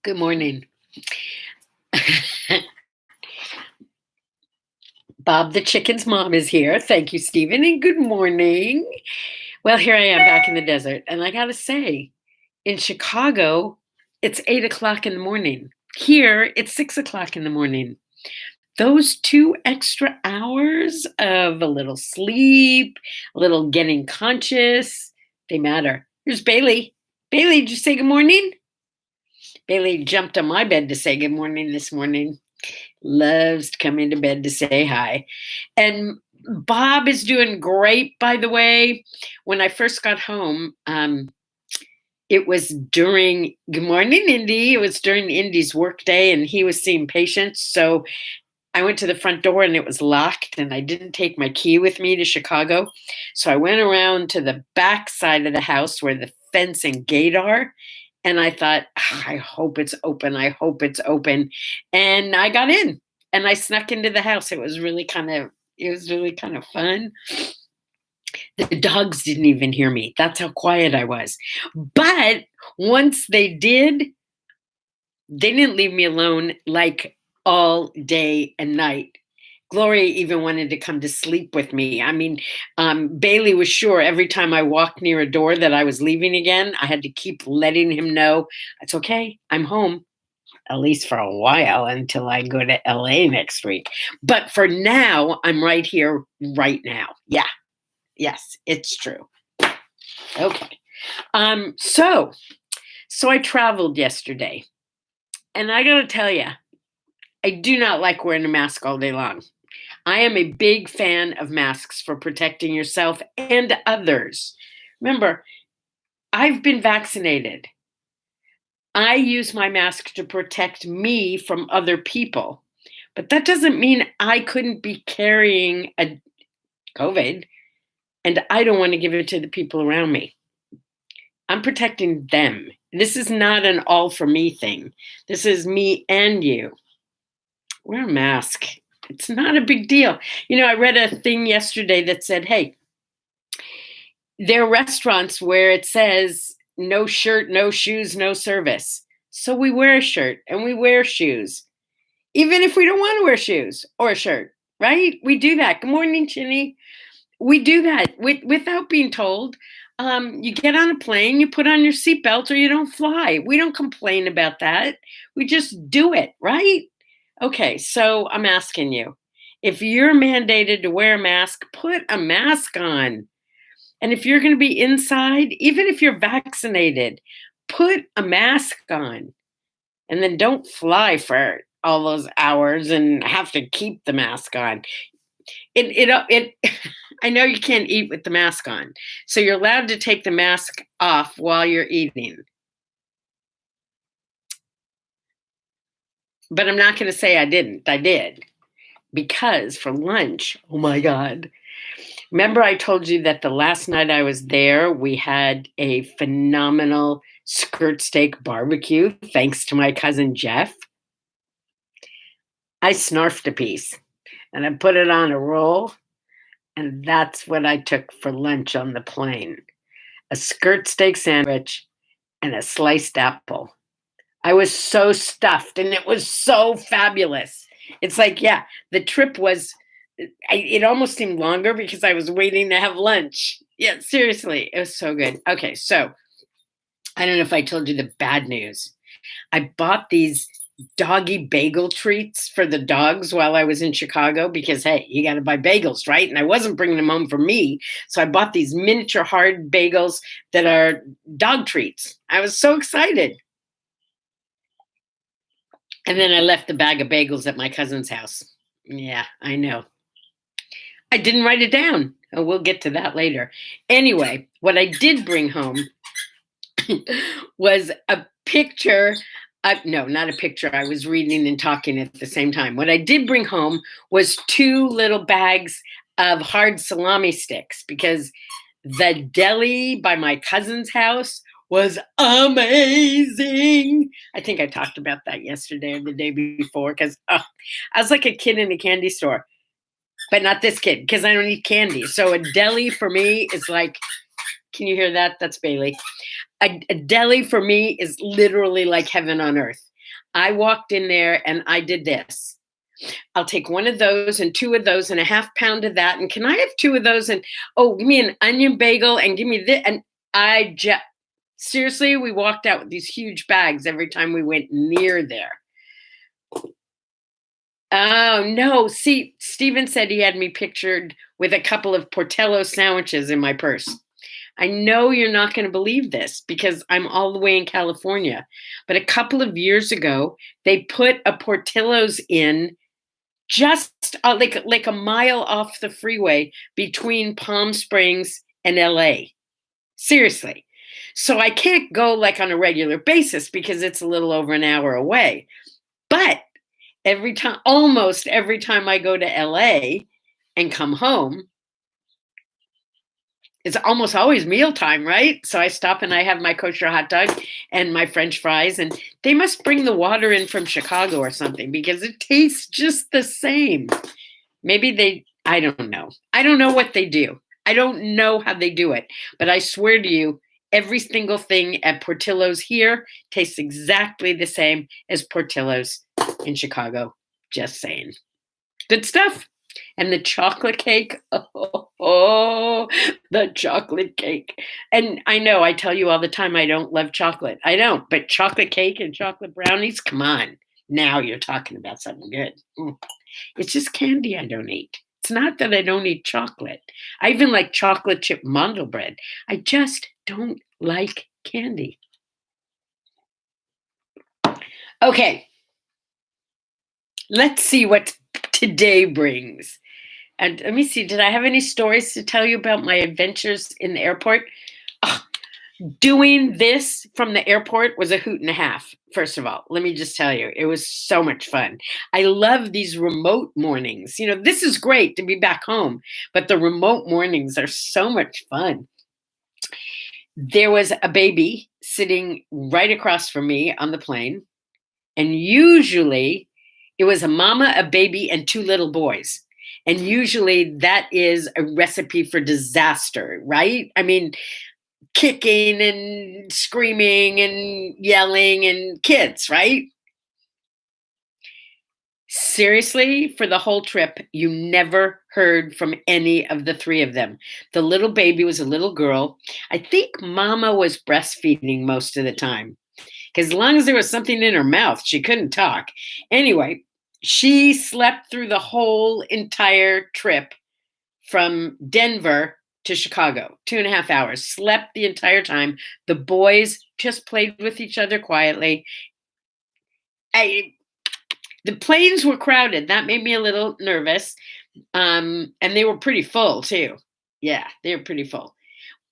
Good morning. Bob the chicken's mom is here. Thank you, Stephen, and good morning. Well, here I am back in the desert, and I gotta say, in Chicago, it's 8 o'clock in the morning. Here, it's 6 o'clock in the morning. Those 2 extra hours of a little sleep, a little getting conscious, they matter. Here's Bailey. Bailey, did you say good morning? Bailey jumped on my bed to say good morning this morning. Loves to come into bed to say hi. And Bob is doing great, by the way. When I first got home, it was during, good morning, Indy. It was during Indy's work day, and he was seeing patients. So I went to the front door and it was locked, and I didn't take my key with me to Chicago. So I went around to the back side of the house where the fence and gate are. And I thought, I hope it's open. I hope it's open. And I got in and I snuck into the house. It was really kind of fun. The dogs didn't even hear me. That's how quiet I was. But once they did, they didn't leave me alone like all day and night. Gloria even wanted to come to sleep with me. I mean, Bailey was sure every time I walked near a door that I was leaving again. I had to keep letting him know, it's okay, I'm home, at least for a while until I go to LA next week. But for now, I'm right here, right now. Yeah, yes, it's true. Okay. So I traveled yesterday, and I got to tell you, I do not like wearing a mask all day long. I am a big fan of masks for protecting yourself and others. Remember, I've been vaccinated. I use my mask to protect me from other people. But that doesn't mean I couldn't be carrying a COVID, and I don't want to give it to the people around me. I'm protecting them. This is not an all for me thing. This is me and you. Wear a mask. It's not a big deal. I read a thing yesterday that said, hey, there are restaurants where it says no shirt, no shoes, no service. So we wear a shirt and we wear shoes, even if we don't want to wear shoes or a shirt, right? We do that. Good morning, Chinny. We do that without being told. You get on a plane, you put on your seatbelt, or you don't fly. We don't complain about that. We just do it, right? Okay, so I'm asking you, if you're mandated to wear a mask, put a mask on. And if you're going to be inside, even if you're vaccinated, put a mask on. And then don't fly for all those hours and have to keep the mask on. I know you can't eat with the mask on. So you're allowed to take the mask off while you're eating. But I'm not going to say I didn't. I did. Because for lunch, oh my God. Remember I told you that the last night I was there, we had a phenomenal skirt steak barbecue, thanks to my cousin Jeff. I snarfed a piece and I put it on a roll, and that's what I took for lunch on the plane. A skirt steak sandwich and a sliced apple. I was so stuffed and it was so fabulous. It's like, yeah, the trip was, it almost seemed longer because I was waiting to have lunch. Yeah, seriously, it was so good. Okay, so I don't know if I told you the bad news. I bought these doggy bagel treats for the dogs while I was in Chicago because, hey, you got to buy bagels, right? And I wasn't bringing them home for me. So I bought these miniature hard bagels that are dog treats. I was so excited. And then I left the bag of bagels at my cousin's house. Yeah, I know. I didn't write it down. Oh, we'll get to that later. Anyway, what I did bring home was a picture. No, not a picture. I was reading and talking at the same time. What I did bring home was 2 little bags of hard salami sticks because the deli by my cousin's house was amazing. I think I talked about that yesterday or the day before because I was like a kid in a candy store, but not this kid because I don't eat candy. So a deli for me is like, can you hear that? That's Bailey. A deli for me is literally like heaven on earth. I walked in there and I did this. I'll take one of those and two of those and a half pound of that. And can I have two of those? And oh, give me an onion bagel and give me this. And I just seriously, we walked out with these huge bags every time we went near there. Oh no. See, Steven said he had me pictured with a couple of Portillo sandwiches in my purse. I know you're not going to believe this because I'm all the way in California. But a couple of years ago, they put a Portillo's in just like a mile off the freeway between Palm Springs and LA. Seriously. So I can't go like on a regular basis because it's a little over an hour away. But almost every time I go to LA and come home, it's almost always mealtime, right? So I stop and I have my kosher hot dog and my French fries, and they must bring the water in from Chicago or something because it tastes just the same. Maybe I don't know. I don't know what they do. I don't know how they do it, but I swear to you, every single thing at Portillo's here tastes exactly the same as Portillo's in Chicago. Just saying. Good stuff. And the chocolate cake. Oh, the chocolate cake. And I know I tell you all the time I don't love chocolate. I don't, but chocolate cake and chocolate brownies, come on. Now you're talking about something good. It's just candy I don't eat. It's not that I don't eat chocolate. I even like chocolate chip mandel bread. I just don't like candy. Okay. Let's see what today brings. And let me see, did I have any stories to tell you about my adventures in the airport? Oh, doing this from the airport was a hoot and a half. First of all, let me just tell you, it was so much fun. I love these remote mornings. You know, this is great to be back home, but the remote mornings are so much fun. There was a baby sitting right across from me on the plane. And usually it was a mama, a baby, and two little boys. And usually that is a recipe for disaster, right? I mean, kicking and screaming and yelling and kids, right? Seriously, for the whole trip, you never heard from any of the three of them. The little baby was a little girl. I think mama was breastfeeding most of the time because as long as there was something in her mouth, she couldn't talk. Anyway, she slept through the whole entire trip from Denver to Chicago, 2.5 hours, slept the entire time. The boys just played with each other quietly. The planes were crowded. That made me a little nervous. And they were pretty full too. Yeah, they were pretty full.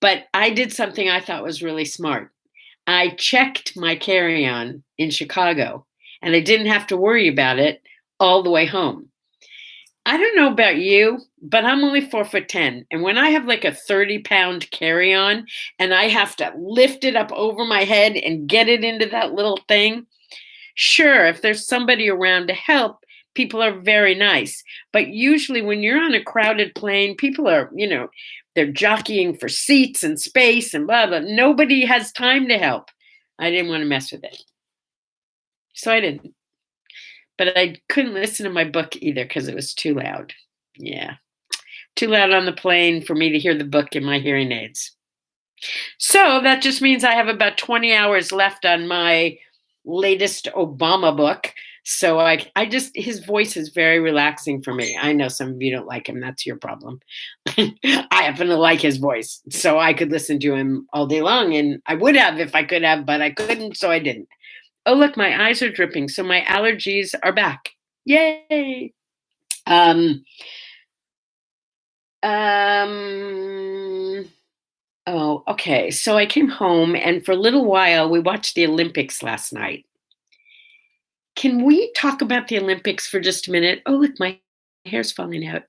But I did something I thought was really smart. I checked my carry-on in Chicago, and I didn't have to worry about it all the way home. I don't know about you, but I'm only 4'10". And when I have like a 30-pound carry-on and I have to lift it up over my head and get it into that little thing, sure, if there's somebody around to help, people are very nice. But usually when you're on a crowded plane, people are, they're jockeying for seats and space and blah, blah. Nobody has time to help. I didn't want to mess with it. So I didn't. But I couldn't listen to my book either because it was too loud. Yeah. Too loud on the plane for me to hear the book in my hearing aids. So that just means I have about 20 hours left on my latest Obama book. So his voice is very relaxing for me. I know some of you don't like him. That's your problem. I happen to like his voice. So I could listen to him all day long. And I would have if I could have, but I couldn't. So I didn't. Oh, look, my eyes are dripping. So my allergies are back. Yay. Oh, okay. So I came home and for a little while we watched the Olympics last night. Can we talk about the Olympics for just a minute? Oh, look, my hair's falling out.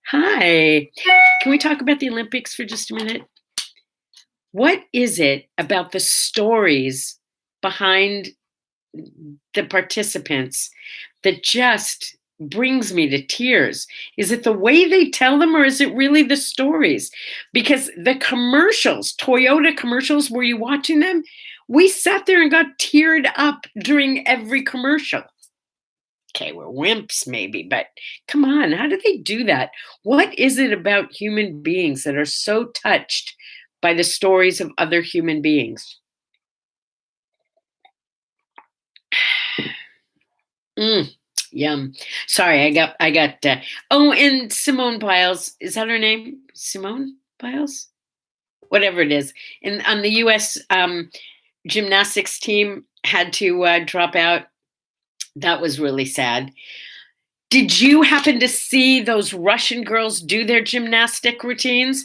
Hi. Can we talk about the Olympics for just a minute? What is it about the stories behind the participants that just brings me to tears? Is it the way they tell them or is it really the stories? Because the commercials, Toyota commercials, were you watching them? We sat there and got teared up during every commercial. Okay, we're wimps maybe, but come on, how do they do that? What is it about human beings that are so touched by the stories of other human beings? Mm, yum. Sorry, oh, and Simone Biles, is that her name? Simone Biles? Whatever it is. And on the US gymnastics team had to drop out. That was really sad. Did you happen to see those Russian girls do their gymnastic routines?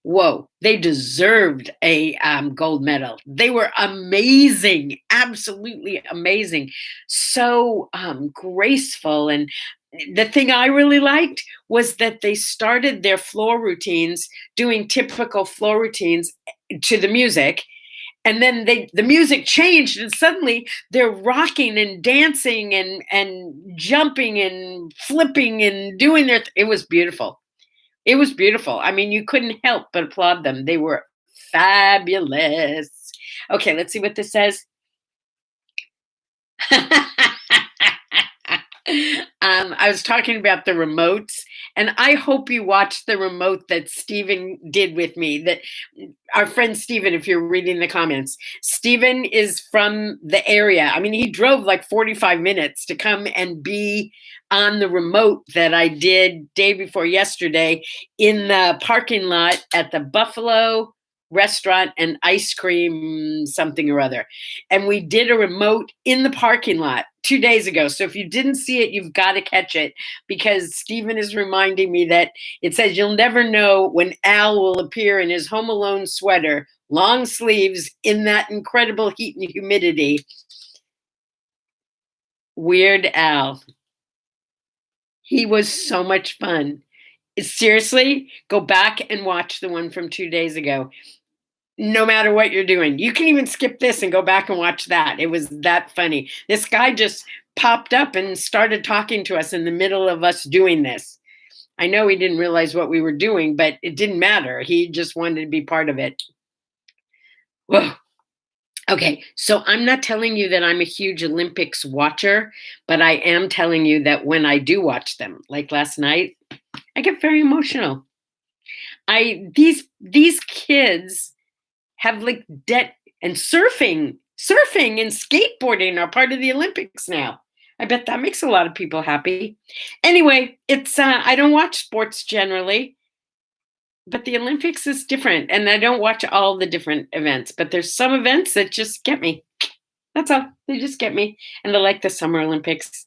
Whoa, they deserved a gold medal. They were amazing, absolutely amazing. So graceful. And the thing I really liked was that they started their floor routines doing typical floor routines to the music, and then the music changed and suddenly they're rocking and dancing and jumping and flipping and doing it was beautiful. It was beautiful. I mean, you couldn't help but applaud them. They were fabulous. Okay, let's see what this says. I was talking about the remotes, and I hope you watched the remote that Stephen did with me. That our friend Stephen, if you're reading the comments, Stephen is from the area. I mean, he drove like 45 minutes to come and be on the remote that I did day before yesterday in the parking lot at the Buffalo restaurant and ice cream something or other. And we did a remote in the parking lot 2 days ago. So if you didn't see it, you've got to catch it, because Stephen is reminding me that it says you'll never know when Al will appear in his Home Alone sweater, long sleeves, in that incredible heat and humidity. Weird Al. He was so much fun. Seriously, go back and watch the one from 2 days ago. No matter what you're doing, you can even skip this and go back and watch that. It was that funny. This guy just popped up and started talking to us in the middle of us doing this. I know he didn't realize what we were doing, but it didn't matter. He just wanted to be part of it. Whoa. Okay, so I'm not telling you that I'm a huge Olympics watcher, but I am telling you that when I do watch them, like last night, I get very emotional. These kids have like debt, and surfing and skateboarding are part of the Olympics now. I bet that makes a lot of people happy. Anyway, it's I don't watch sports generally, but the Olympics is different, and I don't watch all the different events, but there's some events that just get me. That's all. They just get me. And I like the Summer Olympics.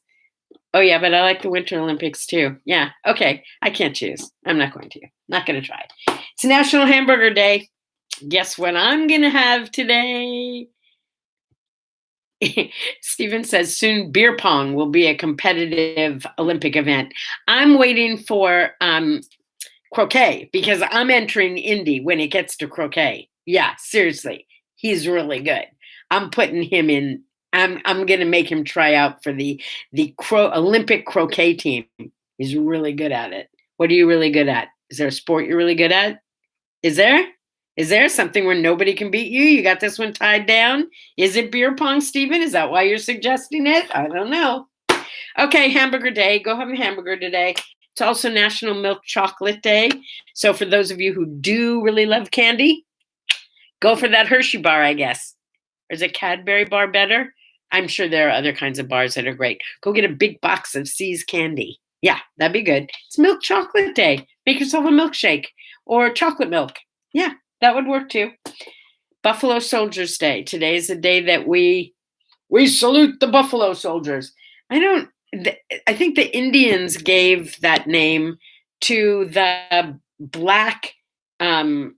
Oh yeah, but I like the Winter Olympics too. Yeah. Okay. I can't choose. I'm not going to. Not going to try. It's National Hamburger Day. Guess what I'm going to have today? Stephen says soon beer pong will be a competitive Olympic event. I'm waiting for croquet, because I'm entering Indy when it gets to croquet. Yeah, seriously. He's really good. I'm putting him in. I'm going to make him try out for the Olympic croquet team. He's really good at it. What are you really good at? Is there a sport you're really good at? Is there? Is there something where nobody can beat you? You got this one tied down? Is it beer pong, Stephen? Is that why you're suggesting it? I don't know. Okay, hamburger day. Go have a hamburger today. It's also National Milk Chocolate Day. So for those of you who do really love candy, go for that Hershey bar, I guess. Or is a Cadbury bar better? I'm sure there are other kinds of bars that are great. Go get a big box of See's candy. Yeah, that'd be good. It's Milk Chocolate Day. Make yourself a milkshake or chocolate milk. Yeah, that would work too. Buffalo Soldiers Day. Today is the day that we salute the Buffalo Soldiers. I think the Indians gave that name to the black, what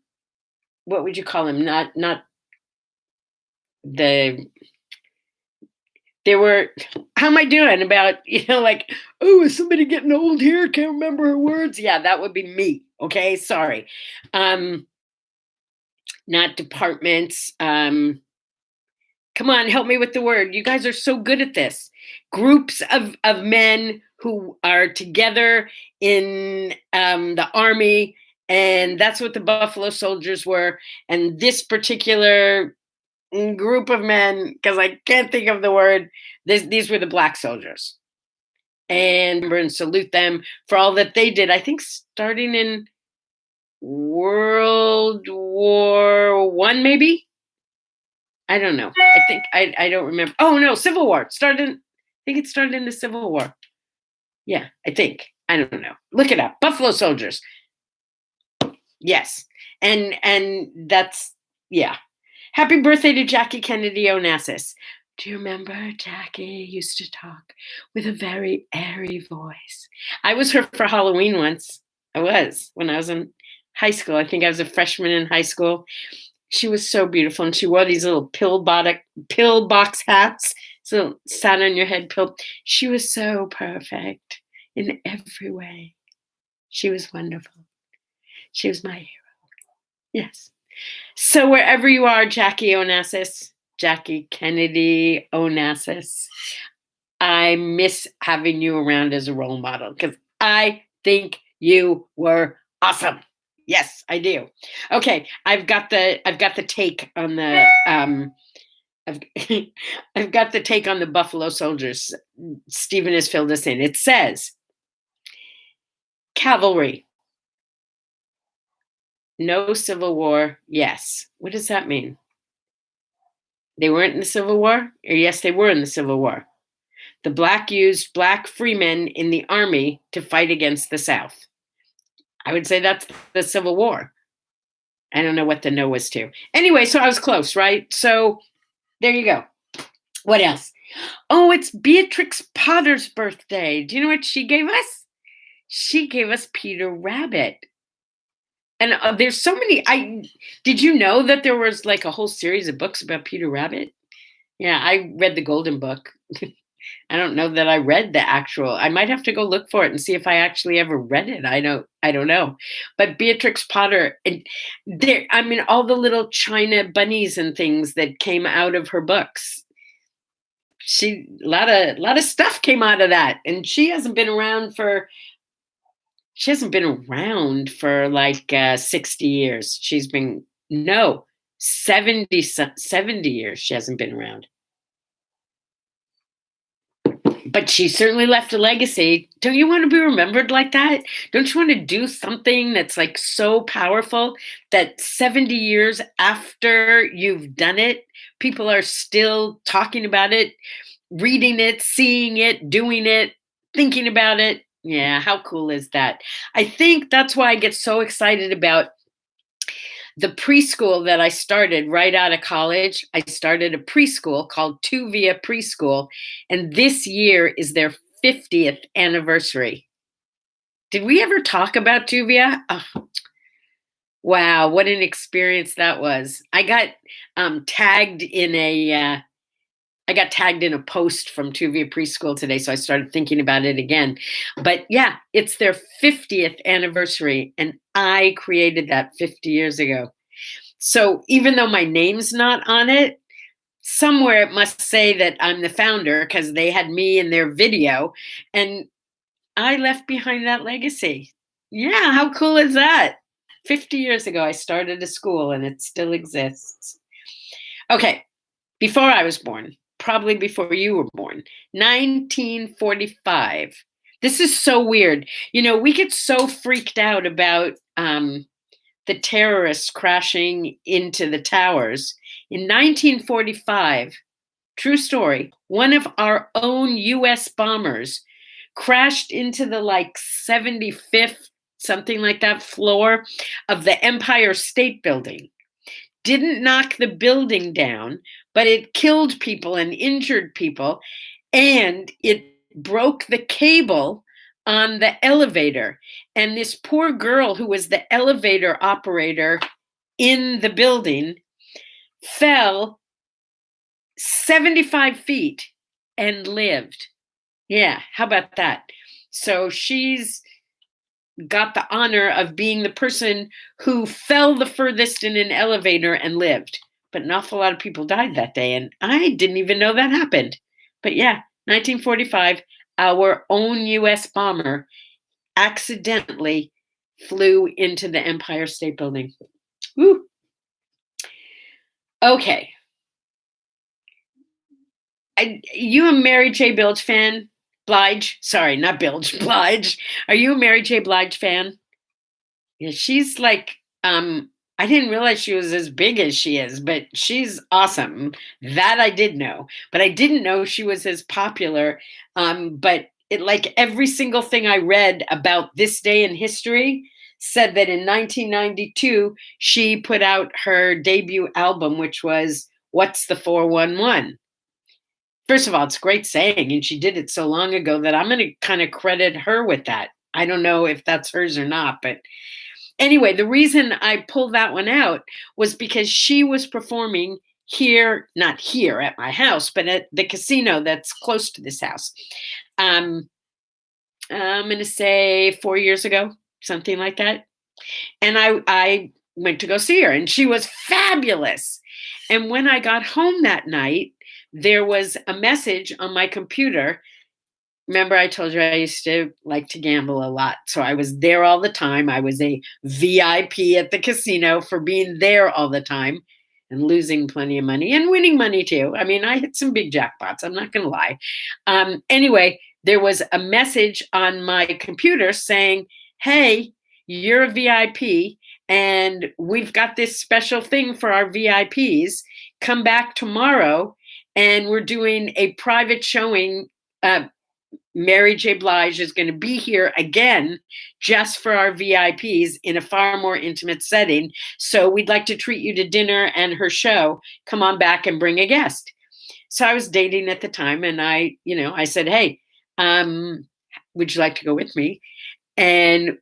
would you call them? Not the, they were, how am I doing about, like, oh, is somebody getting old here? Can't remember her words. Yeah, that would be me. Okay, sorry. Not departments. Come on, help me with the word. You guys are so good at this. Groups of men who are together in the army, and that's what the Buffalo Soldiers were. And this particular group of men, because I can't think of the word. These were the black soldiers, and salute them for all that they did. I think starting in World War I, maybe. I don't know. I don't remember. Oh no, Civil War started. I think it started in the Civil War. Yeah, I think. I don't know. Look it up. Buffalo Soldiers. Yes, and that's yeah. Happy birthday to Jackie Kennedy Onassis. Do you remember Jackie used to talk with a very airy voice? I was her for Halloween once. I was when I was in high school. I think I was a freshman in high school. She was so beautiful, and she wore these little pill box hats. So sat on your head pill. She was so perfect in every way. She was wonderful. She was my hero. Yes. So wherever you are, Jackie Onassis, Jackie Kennedy Onassis, I miss having you around as a role model because I think you were awesome. Yes, I do. Okay, I've got the take on the I've, I've got the take on the Buffalo Soldiers. Stephen has filled us in. It says cavalry, no Civil War. Yes. What does that mean? They weren't in the Civil War? Or yes, they were in the Civil War. The black used black freemen in the army to fight against the South. I would say that's the Civil War. I don't know what the no was to. Anyway, so I was close, right? So there you go. What else? Oh, it's Beatrix Potter's birthday. Do you know what she gave us? She gave us Peter Rabbit. And there's so many. Did you know that there was like a whole series of books about Peter Rabbit? Yeah, I read the Golden Book. I don't know that I read the actual. I might have to go look for it and see if I actually ever read it. I don't know. But Beatrix Potter, there. I mean, all the little China bunnies and things that came out of her books. A lot of stuff came out of that, and she hasn't been around for. She hasn't been around for like 60 years. She's been no 70 years. She hasn't been around. But she certainly left a legacy. Don't you want to be remembered like that? Don't you want to do something that's like so powerful that 70 years after you've done it, people are still talking about it, reading it, seeing it, doing it, thinking about it? Yeah, how cool is that? I think that's why I get so excited about the preschool that I started right out of college. I started a preschool called Tuvia Preschool, and this year is their 50th anniversary. Did we ever talk about Tuvia? Oh, wow, what an experience that was. Tagged in a I got tagged in a post from Tuvia Preschool today, so I started thinking about it again. But yeah, it's their 50th anniversary, and I created that 50 years ago. So even though my name's not on it, somewhere it must say that I'm the founder because they had me in their video, and I left behind that legacy. Yeah, how cool is that? 50 years ago, I started a school and it still exists. Okay, before I was born, probably before you were born, 1945. This is so weird. You know, we get so freaked out about the terrorists crashing into the towers. In 1945, true story, one of our own US bombers crashed into the like 75th, something like that, floor of the Empire State Building. Didn't knock the building down, but it killed people and injured people, and it broke the cable on the elevator. And this poor girl who was the elevator operator in the building fell 75 feet and lived. Yeah, how about that? So she's got the honor of being the person who fell the furthest in an elevator and lived. But an awful lot of people died that day, and I didn't even know that happened. But yeah, 1945, our own US bomber accidentally flew into the Empire State Building. Woo. Okay. You a Mary J. Blige fan? Blige? Sorry, not Bilge. Blige. Are you a Mary J. Blige fan? Yeah, she's like, I didn't realize she was as big as she is, but she's awesome. That I did know, but I didn't know she was as popular. But it, like every single thing I read about this day in history said that in 1992 she put out her debut album, which was "What's the 411." First of all, it's a great saying, and she did it so long ago that I'm going to kind of credit her with that. I don't know if that's hers or not, but anyway, the reason I pulled that one out was because she was performing here, not here at my house, but at the casino that's close to this house. Um, I'm going to say 4 years ago, something like that. And I went to go see her, and she was fabulous. And when I got home that night, there was a message on my computer. Remember, I told you I used to like to gamble a lot. So I was there all the time. I was a VIP at the casino for being there all the time and losing plenty of money and winning money too. I mean, I hit some big jackpots. I'm not going to lie. Anyway, there was a message on my computer saying, "Hey, you're a VIP and we've got this special thing for our VIPs. Come back tomorrow and we're doing a private showing. Mary J. Blige is going to be here again just for our VIPs in a far more intimate setting. So we'd like to treat you to dinner and her show. Come on back and bring a guest." So I was dating at the time, and I said, "Hey, would you like to go with me?" And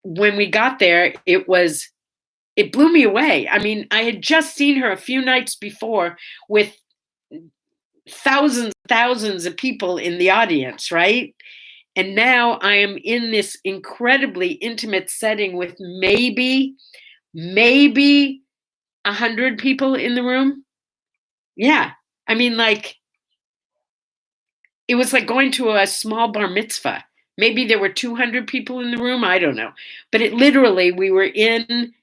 when we got there, it blew me away. I mean, I had just seen her a few nights before with thousands of people in the audience, right? And now I am in this incredibly intimate setting with maybe 100 people in the room. Yeah. I mean, like, it was like going to a small bar mitzvah. Maybe there were 200 people in the room. I don't know. But it literally, we were in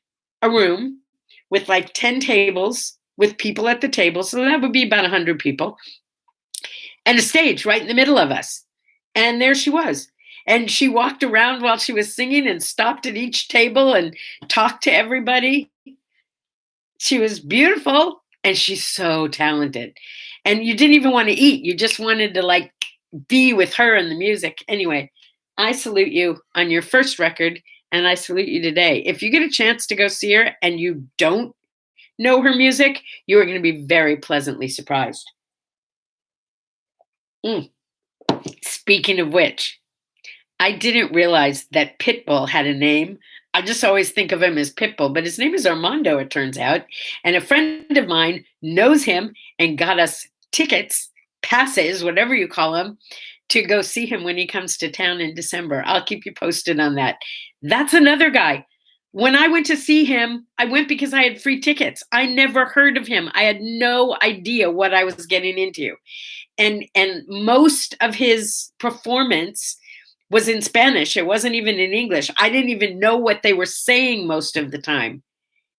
a room with like 10 tables with people at the table. So that would be about 100 people, and a stage right in the middle of us. And there she was. And she walked around while she was singing and stopped at each table and talked to everybody. She was beautiful and she's so talented. And you didn't even want to eat. You just wanted to like be with her and the music. Anyway, I salute you on your first record and I salute you today. If you get a chance to go see her and you don't know her music, you are going to be very pleasantly surprised. Mm. Speaking of which, I didn't realize that Pitbull had a name. I just always think of him as Pitbull, but his name is Armando, it turns out. And a friend of mine knows him and got us tickets, passes, whatever you call them, to go see him when he comes to town in December. I'll keep you posted on that. That's another guy. When I went to see him, I went because I had free tickets. I never heard of him. I had no idea what I was getting into. And most of his performance was in Spanish. It wasn't even in English. I didn't even know what they were saying most of the time.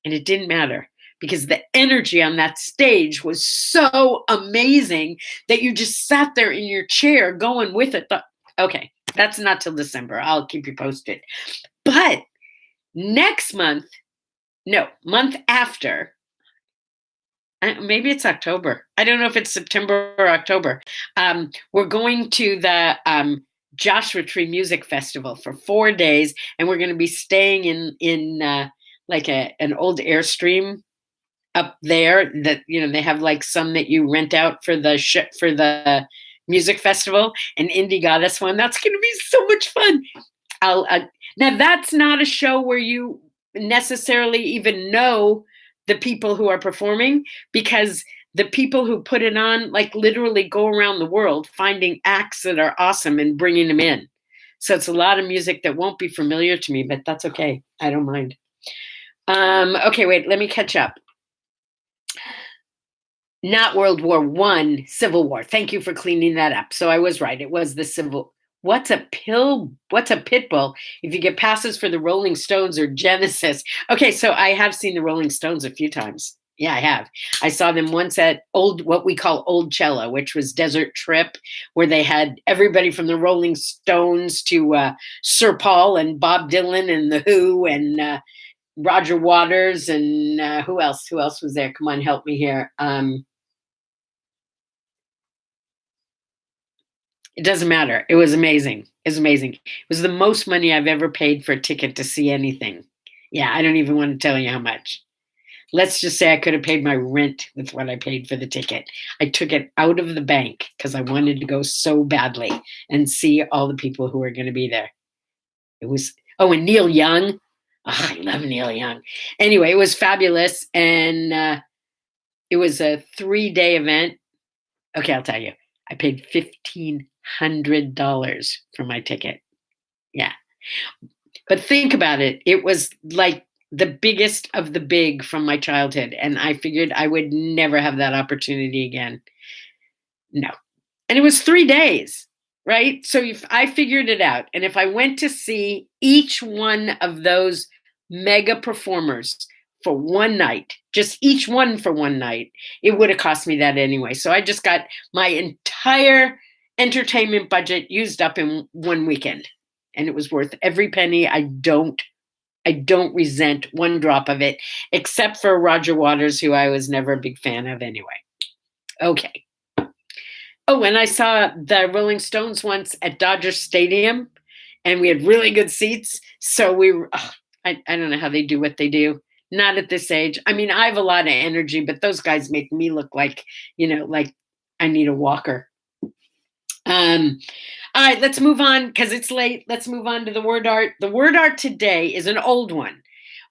And it didn't matter because the energy on that stage was so amazing that you just sat there in your chair going with it. Okay, that's not till December. I'll keep you posted. But next month, no, month after, maybe it's October. I don't know if it's September or October. We're going to the Joshua Tree Music Festival for 4 days, and we're going to be staying in like an old Airstream up there. That they have like some that you rent out for the music festival, and Indy got us one. That's going to be so much fun. Now that's not a show where you necessarily even know the people who are performing, because the people who put it on like literally go around the world finding acts that are awesome and bringing them in. So it's a lot of music that won't be familiar to me, but that's okay. I don't mind. Okay, wait, let me catch up. Not World War I, Civil War. Thank you for cleaning that up. So I was right. It was the Civil. What's a Pitbull? If you get passes for the Rolling Stones or Genesis. Okay, so I have seen the Rolling Stones a few times. Yeah, I have. I saw them once at what we call Old Cello, which was Desert Trip, where they had everybody from the Rolling Stones to Sir Paul and Bob Dylan and the Who and Roger Waters and who else? Who else was there? Come on, help me here. It doesn't matter. It was amazing. It was amazing. It was the most money I've ever paid for a ticket to see anything. Yeah, I don't even want to tell you how much. Let's just say I could have paid my rent with what I paid for the ticket. I took it out of the bank because I wanted to go so badly and see all the people who were going to be there. It was, oh, and Neil Young. Oh, I love Neil Young. Anyway, it was fabulous. And it was a 3-day event. Okay, I'll tell you. I paid $1,500 for my ticket. Yeah. But think about it. It was like the biggest of the big from my childhood. And I figured I would never have that opportunity again. No. And it was 3 days, right? So if I figured it out. And if I went to see each one of those mega performers for one night, just each one for one night, it would have cost me that anyway. So I just got my entire entertainment budget used up in one weekend. And it was worth every penny. I don't resent one drop of it, except for Roger Waters, who I was never a big fan of anyway. Okay. Oh, and I saw the Rolling Stones once at Dodger Stadium, and we had really good seats. So we were, I don't know how they do what they do. Not at this age. I mean, I have a lot of energy, but those guys make me look like, like I need a walker. All right, let's move on because it's late. Let's move on to the word art. The word art today is an old one,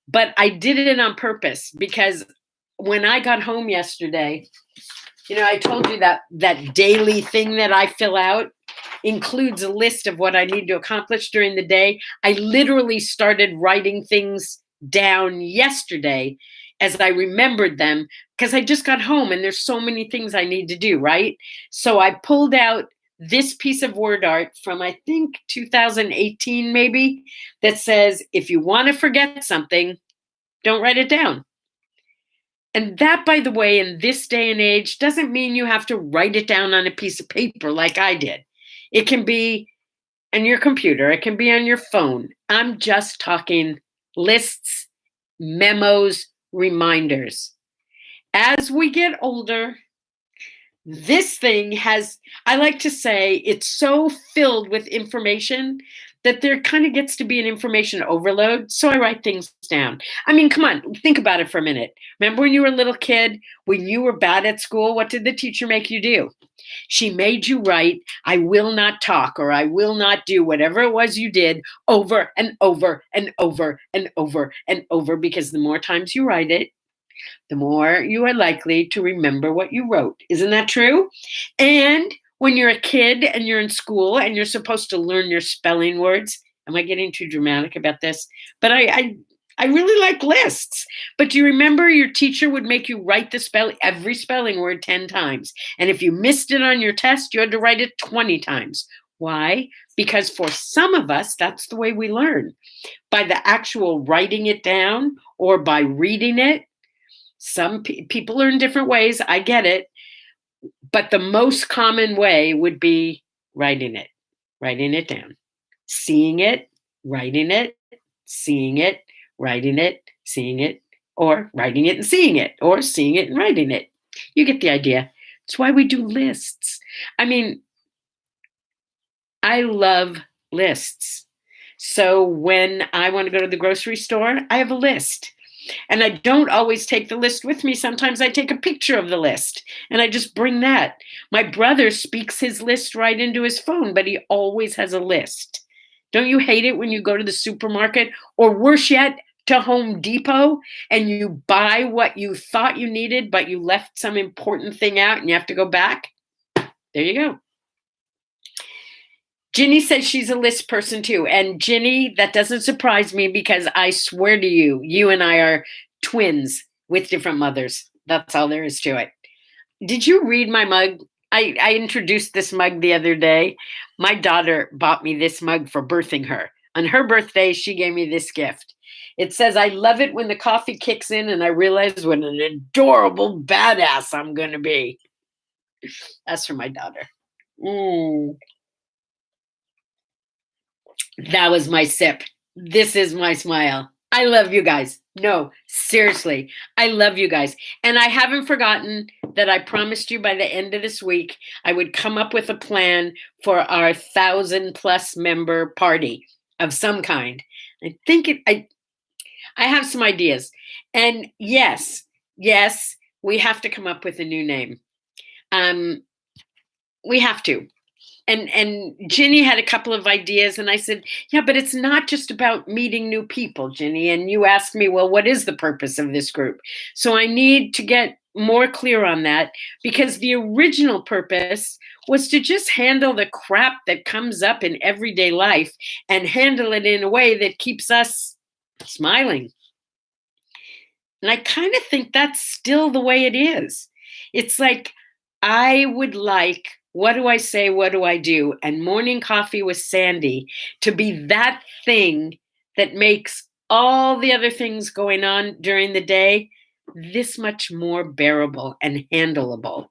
but I did it on purpose because when I got home yesterday, I told you that daily thing that I fill out includes a list of what I need to accomplish during the day. I literally started writing things down yesterday as I remembered them because I just got home and there's so many things I need to do, right? So I pulled out this piece of word art from, I think, 2018 maybe, that says, if you want to forget something, don't write it down. And that, by the way, in this day and age, doesn't mean you have to write it down on a piece of paper like I did. It can be on your computer. It can be on your phone. I'm just talking lists, memos, reminders. As we get older, this thing has, I like to say, it's so filled with information that there kind of gets to be an information overload. So I write things down. I mean, come on, think about it for a minute. Remember when you were a little kid, when you were bad at school, what did the teacher make you do? She made you write, I will not talk, or I will not do whatever it was you did over and over and over and over and over, because the more times you write it, the more you are likely to remember what you wrote. Isn't that true? And when you're a kid and you're in school and you're supposed to learn your spelling words, am I getting too dramatic about this? But I really like lists. But do you remember your teacher would make you write every spelling word 10 times? And if you missed it on your test, you had to write it 20 times. Why? Because for some of us, that's the way we learn. By the actual writing it down or by reading it. Some people learn different ways. I get it. But the most common way would be writing it down, seeing it, writing it, seeing it, writing it, seeing it, or writing it and seeing it, or seeing it and writing it. You get the idea. It's why we do lists. I mean, I love lists. So when I want to go to the grocery store, I have a list. And I don't always take the list with me. Sometimes I take a picture of the list and I just bring that. My brother speaks his list right into his phone, but he always has a list. Don't you hate it when you go to the supermarket, or worse yet, to Home Depot, and you buy what you thought you needed, but you left some important thing out and you have to go back? There you go. Ginny says she's a list person too. And Ginny, that doesn't surprise me because I swear to you, you and I are twins with different mothers. That's all there is to it. Did you read my mug? I introduced this mug the other day. My daughter bought me this mug for birthing her. On her birthday, she gave me this gift. It says, I love it when the coffee kicks in and I realize what an adorable badass I'm going to be. That's for my daughter. Mm, that was my sip. This is my smile. I love you guys. No, seriously, I love you guys. And I haven't forgotten that I promised you by the end of this week, I would come up with a plan for our 1,000+ member party of some kind. I have some ideas. And yes, we have to come up with a new name. We have to. And Ginny had a couple of ideas, and I said, yeah, but it's not just about meeting new people, Ginny. And you asked me, well, what is the purpose of this group? So I need to get more clear on that, because the original purpose was to just handle the crap that comes up in everyday life and handle it in a way that keeps us smiling. And I kind of think that's still the way it is. It's like, I would like, what do I say? What do I do? And morning coffee with Sandye to be that thing that makes all the other things going on during the day this much more bearable and handleable.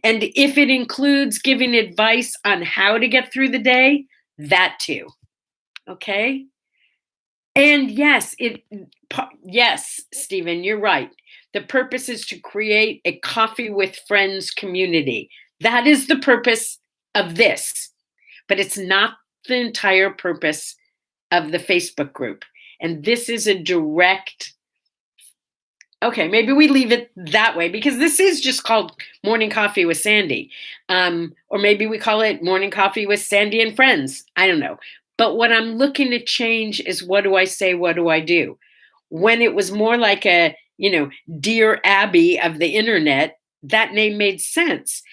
And if it includes giving advice on how to get through the day, that too. Okay? And yes, Stephen, you're right. The purpose is to create a coffee with friends community. That is the purpose of this, but it's not the entire purpose of the Facebook group. And this is a direct, okay, maybe we leave it that way, because this is just called Morning Coffee with Sandye. Or maybe we call it Morning Coffee with Sandye and Friends. I don't know. But what I'm looking to change is, what do I say? What do I do? When it was more like a, Dear Abby of the internet, that name made sense.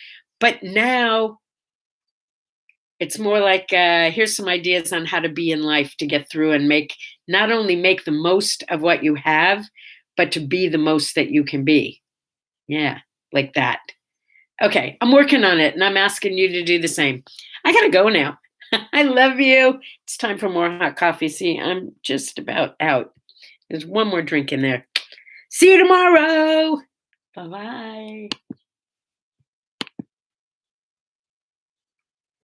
But now it's more like, here's some ideas on how to be in life to get through and not only make the most of what you have, but to be the most that you can be. Yeah, like that. Okay, I'm working on it, and I'm asking you to do the same. I gotta go now. I love you. It's time for more hot coffee. See, I'm just about out. There's one more drink in there. See you tomorrow. Bye-bye.